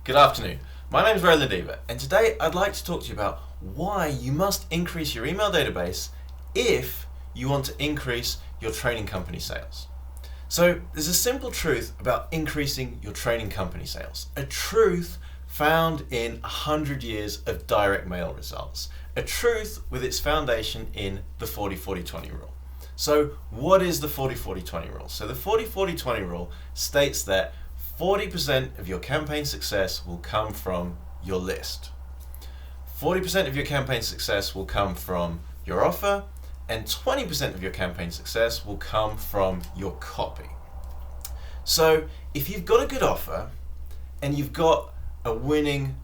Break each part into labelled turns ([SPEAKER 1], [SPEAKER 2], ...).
[SPEAKER 1] Good afternoon. My name is Roland Eva, and today I'd like to talk to you about why you must increase your email database if you want to increase your training company sales. So there's a simple truth about increasing your training company sales, a truth found in 100 years of direct mail results, a truth with its foundation in the 40-40-20 rule. So what is the 40-40-20 rule? So the 40-40-20 rule states that 40% of your campaign success will come from your list. 40% of your campaign success will come from your offer, and 20% of your campaign success will come from your copy. So if you've got a good offer and you've got a winning,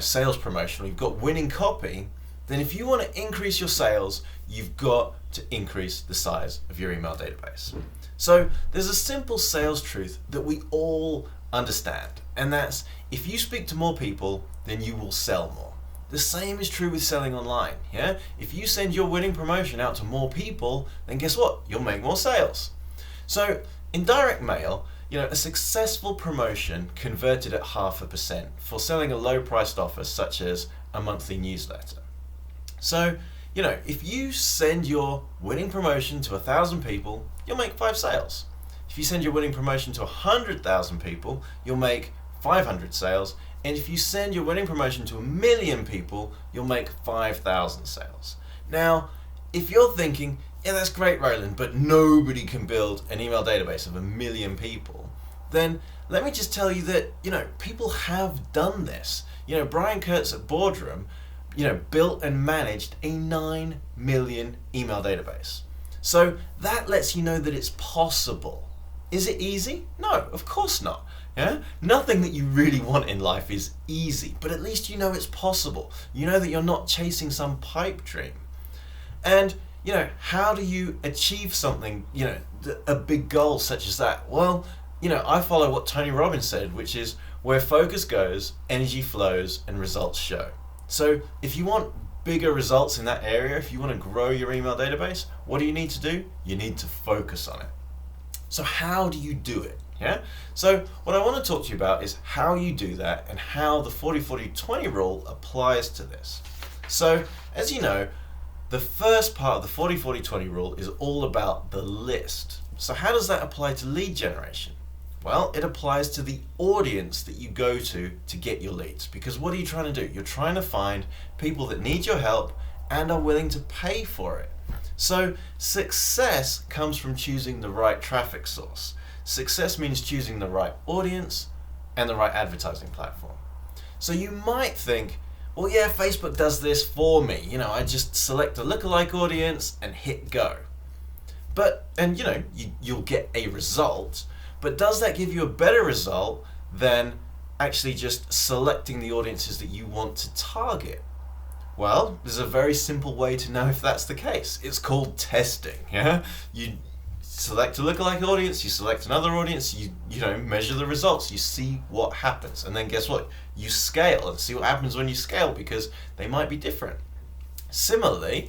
[SPEAKER 1] sales promotion, or you've got winning copy, then if you want to increase your sales, you've got to increase the size of your email database. So there's a simple sales truth that we all understand, and that's if you speak to more people, then you will sell more. The same is true with selling online. Yeah? If you send your winning promotion out to more people, then guess what? You'll make more sales. So in direct mail, a successful promotion converted at 0.5% for selling a low-priced offer such as a monthly newsletter. So, if you send your winning promotion to 1,000 people, you'll make 5 sales. If you send your winning promotion to 100,000 people, you'll make 500 sales. And if you send your winning promotion to 1 million people, you'll make 5,000 sales. Now, if you're thinking, yeah, that's great, Roland, but nobody can build an email database of 1 million people, then let me just tell you that, people have done this. Brian Kurtz at Boardroom, built and managed a 9 million email database. So that lets you know that it's possible. Is it easy? No, of course not. Yeah? Nothing that you really want in life is easy, but at least you know it's possible. You know that you're not chasing some pipe dream. And, how do you achieve something, a big goal such as that? Well, I follow what Tony Robbins said, which is where focus goes, energy flows, and results show. So if you want bigger results in that area, if you want to grow your email database, what do you need to do? You need to focus on it. So how do you do it? Yeah. So what I want to talk to you about is how you do that and how the 40-40-20 rule applies to this. So as you know, the first part of the 40-40-20 rule is all about the list. So how does that apply to lead generation? Well, it applies to the audience that you go to get your leads. Because what are you trying to do? You're trying to find people that need your help and are willing to pay for it. So success comes from choosing the right traffic source. Success means choosing the right audience and the right advertising platform. So you might think, well, yeah, Facebook does this for me. I just select a lookalike audience and hit go. You'll get a result. But does that give you a better result than actually just selecting the audiences that you want to target? Well, there's a very simple way to know if that's the case. It's called testing. Yeah? You select a lookalike audience, you select another audience, you measure the results, you see what happens, and then guess what? You scale and see what happens when you scale because they might be different. Similarly,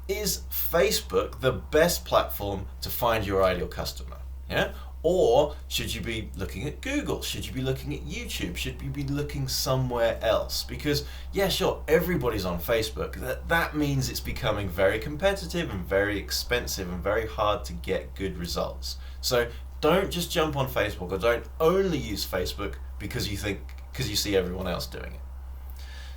[SPEAKER 1] is Facebook the best platform to find your ideal customer? Yeah? Or should you be looking at Google? Should you be looking at YouTube? Should you be looking somewhere else? Because, yeah, sure, everybody's on Facebook. That means it's becoming very competitive and very expensive and very hard to get good results. So don't just jump on Facebook, or don't only use Facebook because you see everyone else doing it.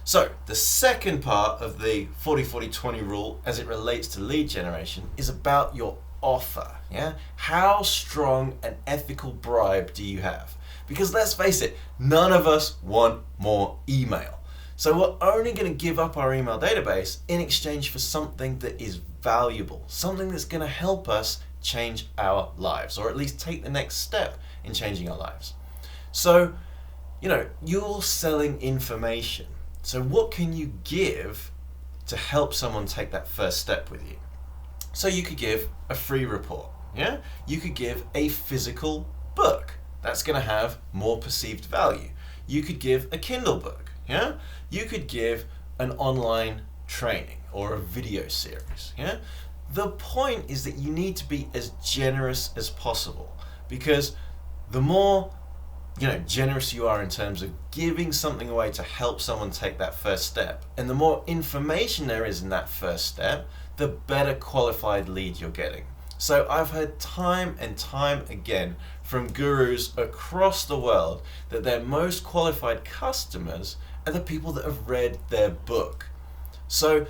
[SPEAKER 1] So the second part of the 40-40-20 rule as it relates to lead generation is about your offer. Yeah? How strong an ethical bribe do you have? Because let's face it, none of us want more email. So we're only going to give up our email database in exchange for something that is valuable, something that's going to help us change our lives, or at least take the next step in changing our lives. So, you're selling information. So what can you give to help someone take that first step with you? So you could give a free report, yeah? You could give a physical book. That's going to have more perceived value. You could give a Kindle book, yeah? You could give an online training or a video series, yeah? The point is that you need to be as generous as possible, because the more generous you are in terms of giving something away to help someone take that first step. And the more information there is in that first step, the better qualified lead you're getting. So I've heard time and time again from gurus across the world that their most qualified customers are the people that have read their book. So,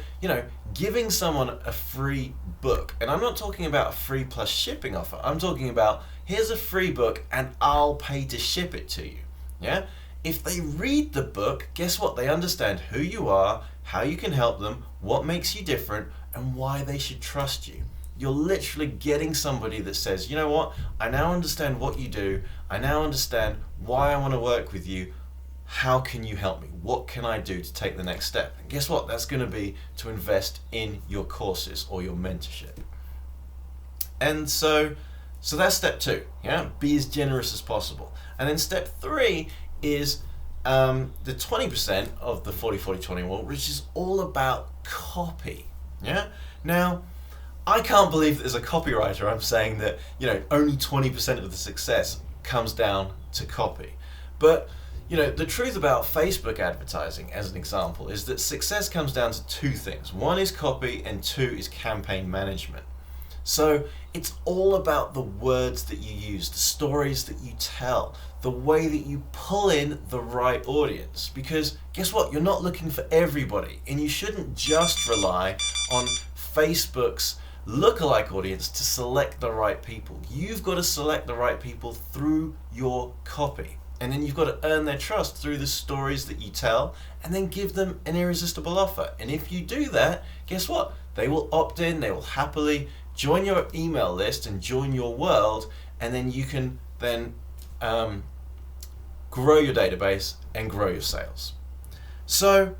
[SPEAKER 1] giving someone a free book, and I'm not talking about a free plus shipping offer, I'm talking about here's a free book and I'll pay to ship it to you. Yeah? If they read the book, guess what? They understand who you are, how you can help them, what makes you different, and why they should trust you. You're literally getting somebody that says, you know what? I now understand what you do. I now understand why I want to work with you. How can you help me? What can I do to take the next step? And guess what? That's going to be to invest in your courses or your mentorship. And so that's step 2. Yeah, be as generous as possible. And then step 3 is the 20% of the 40-40-20 rule, which is all about copy. Yeah. Now, I can't believe that as a copywriter I'm saying that only 20% of the success comes down to copy. But the truth about Facebook advertising, as an example, is that success comes down to 2 things. 1 is copy and 2 is campaign management. So it's all about the words that you use, the stories that you tell, the way that you pull in the right audience. Because guess what? You're not looking for everybody, and you shouldn't just rely on Facebook's lookalike audience to select the right people. You've got to select the right people through your copy. And then you've got to earn their trust through the stories that you tell, and then give them an irresistible offer. And if you do that, guess what? They will opt in, they will happily join your email list and join your world, and then you can then grow your database and grow your sales. So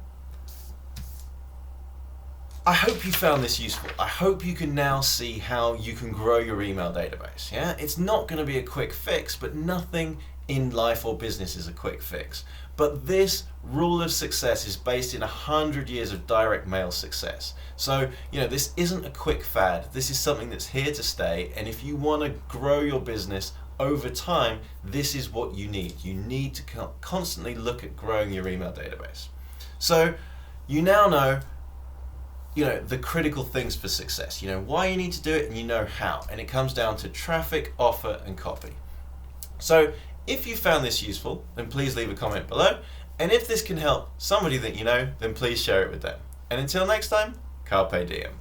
[SPEAKER 1] I hope you found this useful. I hope you can now see how you can grow your email database. Yeah, it's not going to be a quick fix, but nothing in life or business is a quick fix. But this rule of success is based in 100 years of direct mail success. So, this isn't a quick fad. This is something that's here to stay. And if you want to grow your business over time, this is what you need. You need to constantly look at growing your email database. So you now know the critical things for success. You know why you need to do it, and you know how. And it comes down to traffic, offer, and copy. So if you found this useful, then please leave a comment below. And if this can help somebody that you know, then please share it with them. And until next time, Carpe Diem.